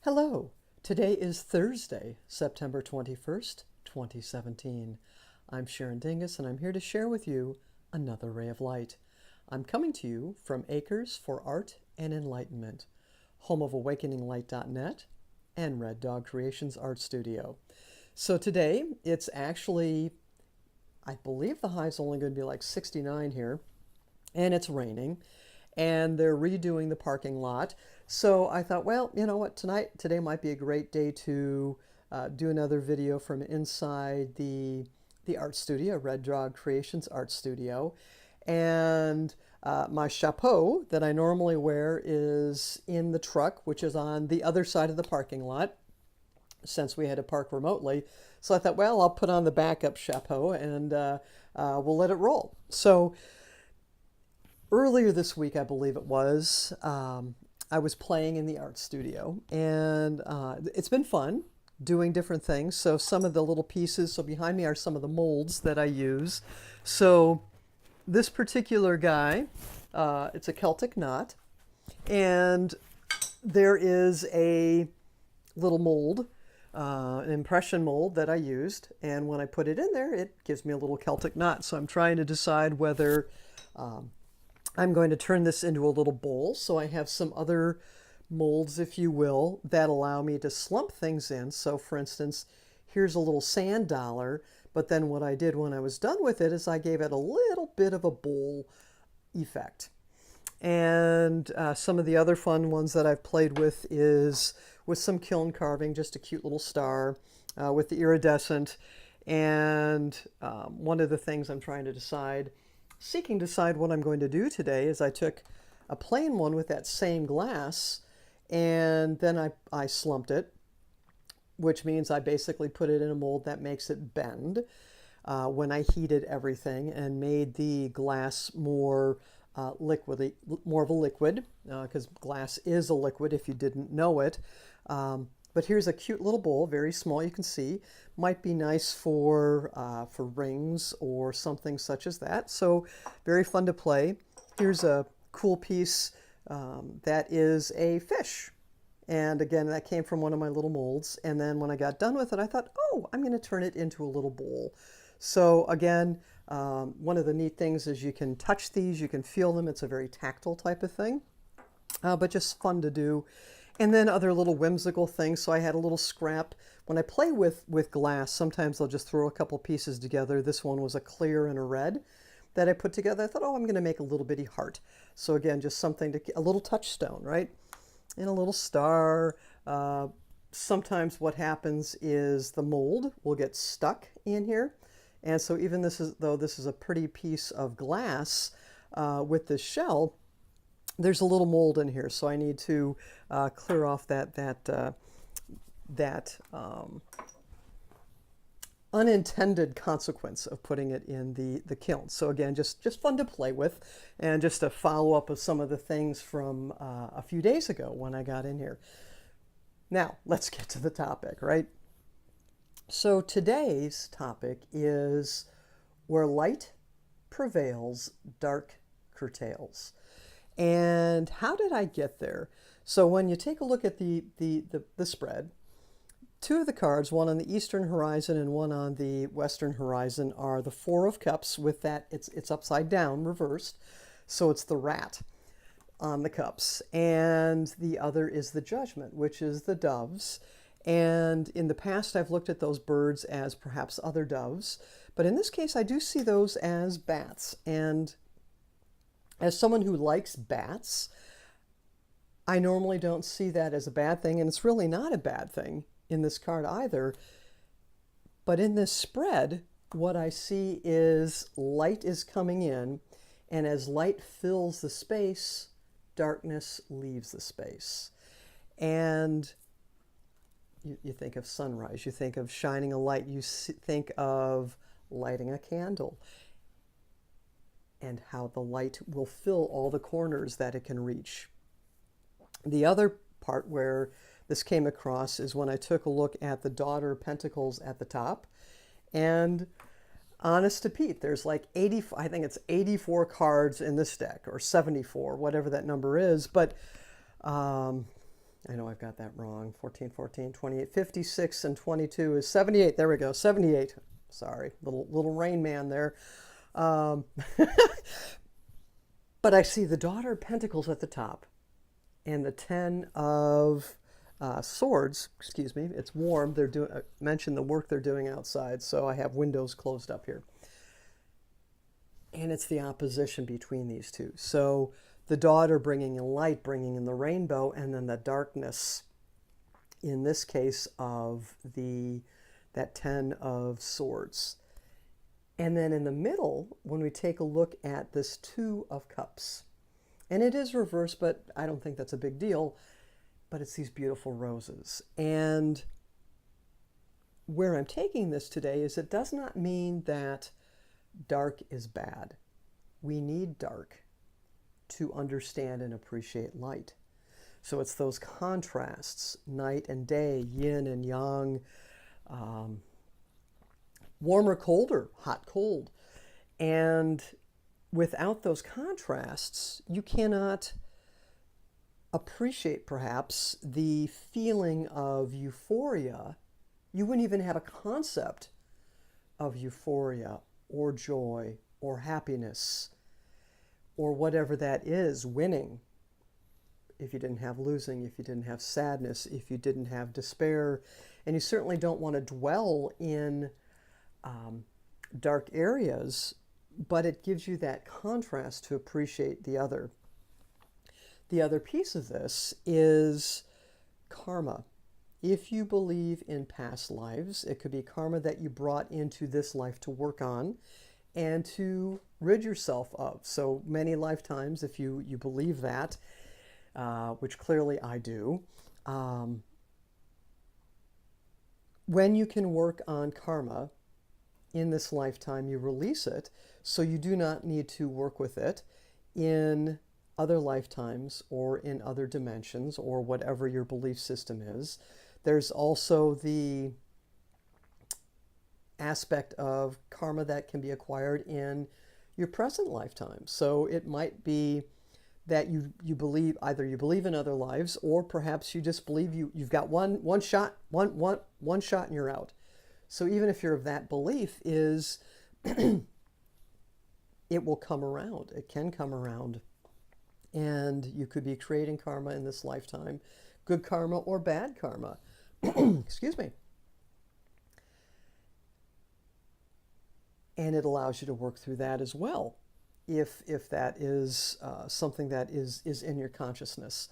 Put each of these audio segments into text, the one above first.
Hello, today is Thursday, September 21st, 2017. I'm Sharon Dingus and I'm here to share with you another ray of light. I'm coming to you from Acres for Art and Enlightenment, home of AwakeningLight.net and Red Dog Creations Art Studio. So today it's actually, I believe the high's only going to be like 69 here, and it's raining and they're redoing the parking lot. So I thought, well, you know what, today might be a great day to do another video from inside the art studio, Red Dog Creations Art Studio. And my chapeau that I normally wear is in the truck, which is on the other side of the parking lot, since we had to park remotely. So I thought, well, I'll put on the backup chapeau and we'll let it roll. So earlier this week, I believe it was, I was playing in the art studio, and it's been fun doing different things. So some of the little pieces, so behind me are some of the molds that I use. So this particular guy, it's a Celtic knot, and there is a little mold, an impression mold that I used, and when I put it in there, it gives me a little Celtic knot. So I'm trying to decide whether I'm going to turn this into a little bowl, so I have some other molds, if you will, that allow me to slump things in. So for instance, here's a little sand dollar, but then what I did when I was done with it is I gave it a little bit of a bowl effect. And some of the other fun ones that I've played with is with some kiln carving, just a cute little star with the iridescent. And one of the things I'm trying to seeking to decide what I'm going to do today is I took a plain one with that same glass, and then I slumped it, which means I basically put it in a mold that makes it bend when I heated everything and made the glass more more of a liquid, because glass is a liquid if you didn't know it. But here's a cute little bowl, very small, you can see. Might be nice for rings or something such as that. So very fun to play. Here's a cool piece that is a fish. And again, that came from one of my little molds. And then when I got done with it, I thought, oh, I'm going to turn it into a little bowl. So again, one of the neat things is you can touch these, you can feel them. It's a very tactile type of thing, but just fun to do. And then other little whimsical things. So I had a little scrap. When I play with glass, sometimes I'll just throw a couple pieces together. This one was a clear and a red that I put together. I thought, oh, I'm going to make a little bitty heart. So again, just something a little touchstone, right? And a little star. Sometimes what happens is the mold will get stuck in here. And so even though this is a pretty piece of glass with this shell, there's a little mold in here, so I need to clear off that unintended consequence of putting it in the kiln. So again, just fun to play with, and just a follow up of some of the things from a few days ago when I got in here. Now let's get to the topic, right? So today's topic is where light prevails, dark curtails. And how did I get there? So when you take a look at the spread, two of the cards, one on the eastern horizon and one on the western horizon, are the Four of Cups with that, it's upside down, reversed. So it's the rat on the cups. And the other is the Judgment, which is the doves. And in the past, I've looked at those birds as perhaps other doves. But in this case, I do see those as bats. And as someone who likes bats, I normally don't see that as a bad thing, and it's really not a bad thing in this card either. But in this spread, what I see is light is coming in, and as light fills the space, darkness leaves the space. And you think of sunrise, you think of shining a light, you think of lighting a candle, and how the light will fill all the corners that it can reach. The other part where this came across is when I took a look at the Daughter of Pentacles at the top. And honest to Pete, there's like I think it's 84 cards in this deck, or 74, whatever that number is. But I know I've got that wrong. 14, 14, 28, 56, and 22 is 78. There we go, 78. Sorry, little Rain Man there. Um, but I see the Daughter of Pentacles at the top and the Ten of Swords. Excuse me. It's warm. They're doing. Mentioned the work they're doing outside, so I have windows closed up here. And it's the opposition between these two. So the daughter bringing in light, bringing in the rainbow, and then the darkness, in this case, of that Ten of Swords. And then in the middle, when we take a look at this Two of Cups, and it is reversed, but I don't think that's a big deal, but it's these beautiful roses. And where I'm taking this today is it does not mean that dark is bad. We need dark to understand and appreciate light. So it's those contrasts, night and day, yin and yang, warmer, colder, hot, cold. And without those contrasts, you cannot appreciate perhaps the feeling of euphoria. You wouldn't even have a concept of euphoria or joy or happiness or whatever that is, winning, if you didn't have losing, if you didn't have sadness, if you didn't have despair. And you certainly don't want to dwell in dark areas, but it gives you that contrast to appreciate the other. The other piece of this is karma. If you believe in past lives, it could be karma that you brought into this life to work on and to rid yourself of. So many lifetimes, if you believe that, which clearly I do, when you can work on karma in this lifetime, you release it, so you do not need to work with it in other lifetimes or in other dimensions or whatever your belief system is. There's also the aspect of karma that can be acquired in your present lifetime. So it might be that you believe, either you believe in other lives, or perhaps you just believe you've got one shot and you're out. So even if you're of that belief, is it will come around. It can come around. And you could be creating karma in this lifetime, good karma or bad karma. Excuse me. And it allows you to work through that as well, if that is something that is in your consciousness.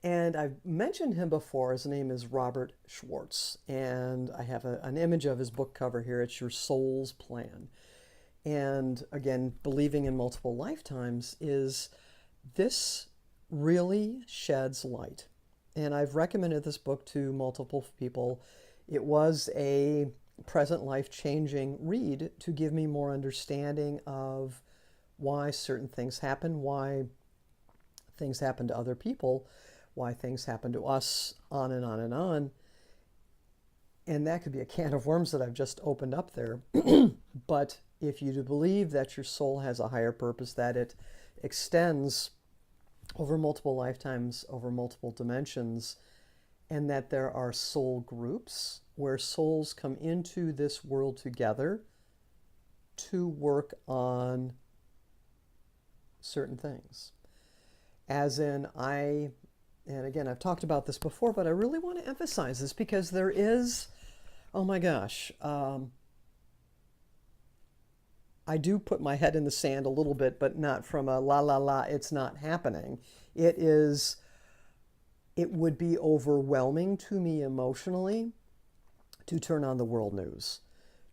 And I've mentioned him before. His name is Robert Schwartz, and I have an image of his book cover here. It's Your Soul's Plan. And again, believing in multiple lifetimes is, this really sheds light. And I've recommended this book to multiple people. It was a present life changing read to give me more understanding of why certain things happen, why things happen to other people, why things happen to us, on and on and on. And that could be a can of worms that I've just opened up there. But if you do believe that your soul has a higher purpose, that it extends over multiple lifetimes, over multiple dimensions, and that there are soul groups where souls come into this world together to work on certain things. As in, and again, I've talked about this before, but I really want to emphasize this because there is, oh my gosh, I do put my head in the sand a little bit, but not from a la la la, it's not happening. It would be overwhelming to me emotionally to turn on the world news,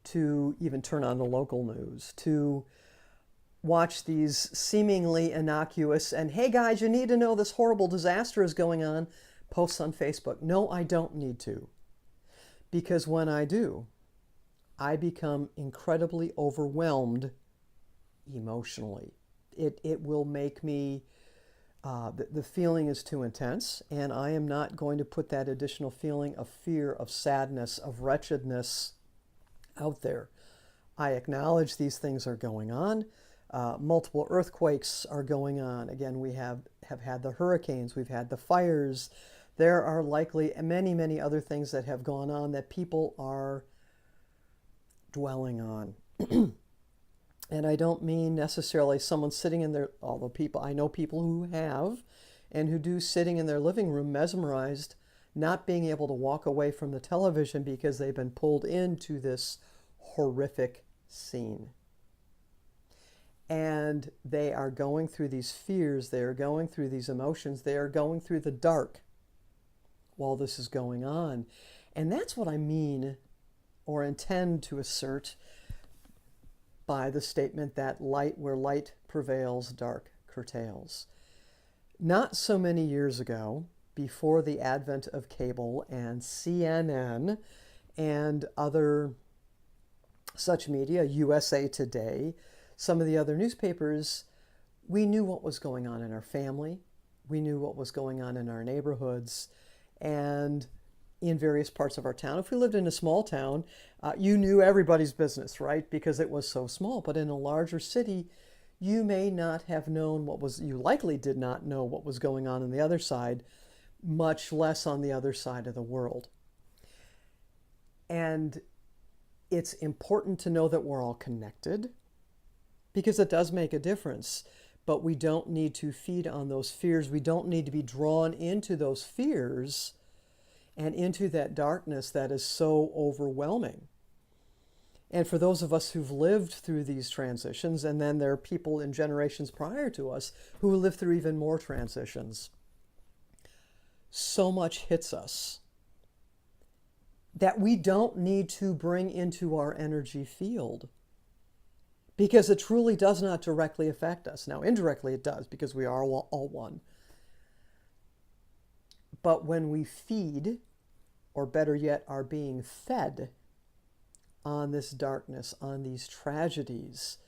to even turn on the local news, to watch these seemingly innocuous, and hey guys, you need to know this horrible disaster is going on, posts on Facebook. No, I don't need to. Because when I do, I become incredibly overwhelmed emotionally. It will make me, the feeling is too intense, and I am not going to put that additional feeling of fear, of sadness, of wretchedness out there. I acknowledge these things are going on. Multiple earthquakes are going on. Again, we have had the hurricanes, we've had the fires, There are likely many, many other things that have gone on that people are dwelling on. And I don't mean necessarily someone sitting in their, although people, I know people who have and who do, sitting in their living room mesmerized, not being able to walk away from the television because they've been pulled into this horrific scene. And they are going through these fears, they are going through these emotions, they are going through the dark while this is going on. And that's what I mean or intend to assert by the statement that light, where light prevails, dark curtails. Not so many years ago, before the advent of cable and CNN and other such media, USA Today, some of the other newspapers, we knew what was going on in our family. We knew what was going on in our neighborhoods and in various parts of our town. If we lived in a small town, you knew everybody's business, right? Because it was so small. But in a larger city, you may not have known what was, you likely did not know what was going on the other side, much less on the other side of the world. And it's important to know that we're all connected because it does make a difference. But we don't need to feed on those fears. We don't need to be drawn into those fears and into that darkness that is so overwhelming. And for those of us who've lived through these transitions, and then there are people in generations prior to us who lived through even more transitions, so much hits us that we don't need to bring into our energy field because it truly does not directly affect us. Now, indirectly it does because we are all one. But when we feed, or better yet, are being fed on this darkness, on these tragedies,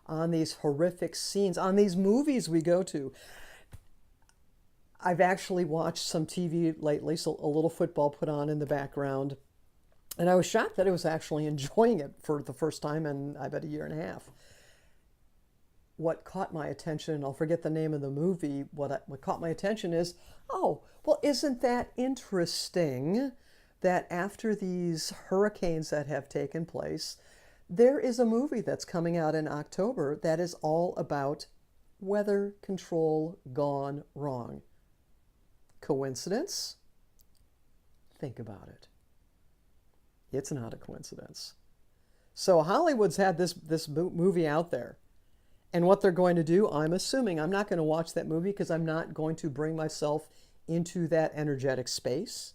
on these horrific scenes, on these movies we go to. I've actually watched some TV lately, so a little football put on in the background, and I was shocked that I was actually enjoying it for the first time in, I bet, a year and a half. What caught my attention, and I'll forget the name of the movie, what caught my attention is, oh, well, isn't that interesting that after these hurricanes that have taken place, there is a movie that's coming out in October that is all about weather control gone wrong. Coincidence? Think about it. It's not a coincidence. So Hollywood's had this movie out there. And what they're going to do, I'm assuming, I'm not going to watch that movie because I'm not going to bring myself into that energetic space.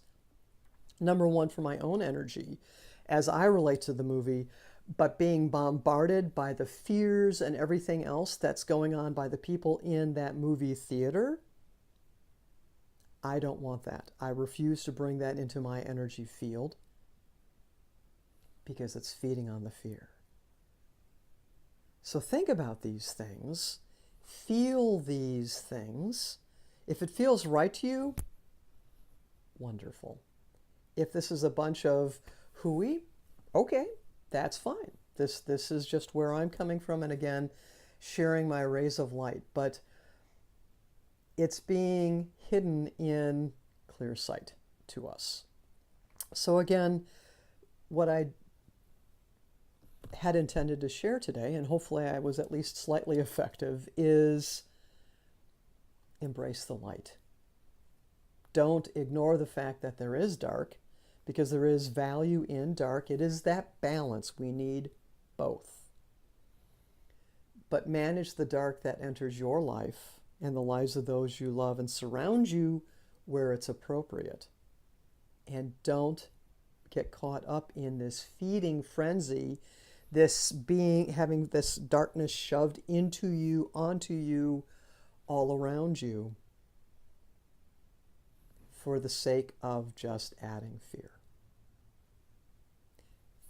Number one, for my own energy, as I relate to the movie, but being bombarded by the fears and everything else that's going on by the people in that movie theater, I don't want that. I refuse to bring that into my energy field because it's feeding on the fear. So think about these things, feel these things. If it feels right to you, wonderful. If this is a bunch of hooey, okay, that's fine. This is just where I'm coming from, and again, sharing my rays of light. But it's being hidden in clear sight to us. So again, what I had intended to share today, and hopefully I was at least slightly effective, is embrace the light. Don't ignore the fact that there is dark, because there is value in dark. It is that balance. We need both. But manage the dark that enters your life and the lives of those you love, and surround you where it's appropriate. And don't get caught up in this feeding frenzy, this having this darkness shoved into you, onto you, all around you, for the sake of just adding fear.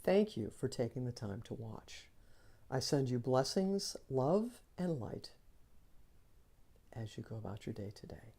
Thank you for taking the time to watch. I send you blessings, love, and light as you go about your day today.